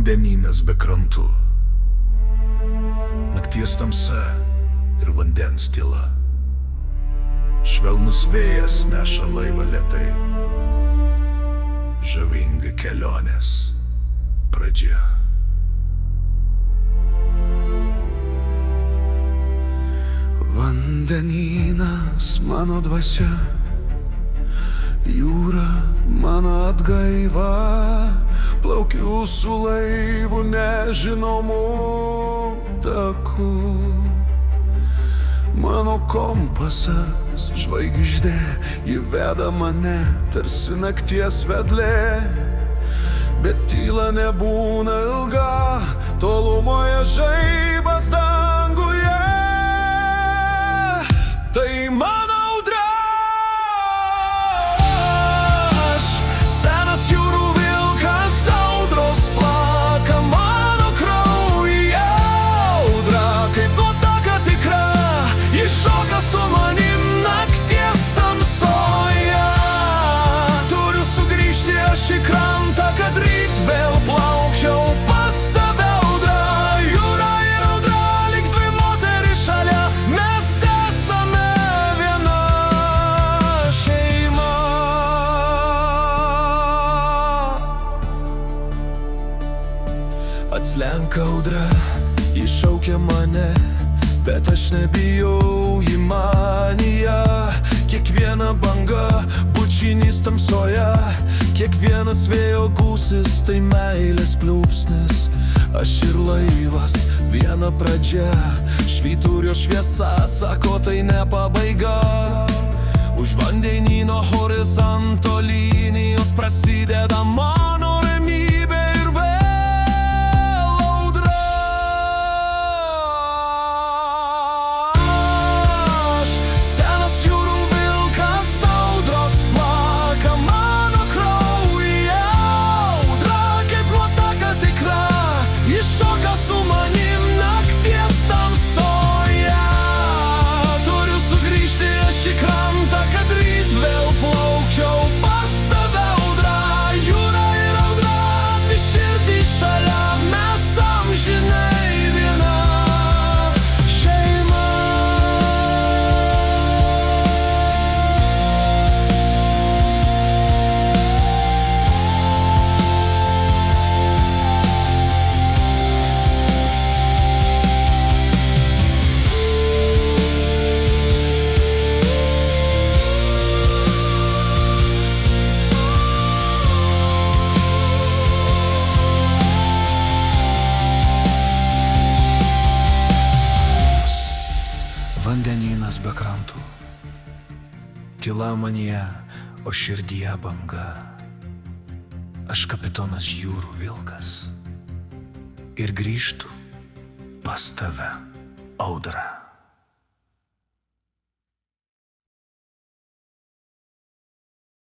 Vandenynas be krantų, nakties tamsa ir vandens tyla. Švelnus vėjas neša laivą lėtai, žavinga kelionės pradžia. Vandenynas mano dvasia, jūra mano atgaiva, plaukiu su laivu nežinomu taku. Mano kompasas žvaigždė, ji veda mane tarsi nakties vedlė, bet tyla nebūna ilga, tolumoje žaibas danguje. Tai mano audra, aš senas jūrų vilkas, audros plaka mano kraujyje. Audra kaip nuotaka tikra, ji šoka su manim nakties tamsoje. Turiu sugrįžti aš į krantą, kad ryt vėl plaukčiau pas tave. Audra, jūra ir audra, lyg dvi moterys šalia, mes esame viena šeima. Atslenka audra, ji šaukia mane, bet aš nebijau, ji manyje. Kiekviena banga bučinys tamsoje, kiekvienas vėjo gūsis tai meilės pliūpsnis. Aš ir laivas, viena pradžia, švyturio šviesa sako tai ne pabaiga. Už vandenyno horizonto linijos prasideda mano ramybė ir vėl audra. Aš senas jūrų vilkas, audros plaka mano kraujyje. Audra kaip nuotaka tikra, ji šoka su manim nakties tamsoje. Turiu sugrįžti aš į krantą, kad ryt vėl plaukčiau pas tave. Audra, jūra ir audra, dvi širdys šalia, mes amžinai viena šeima. Vandenynas be krantų, tyla manyje, o širdyje banga. Aš kapitonas jūrų vilkas ir grįžtu pas tave, audra.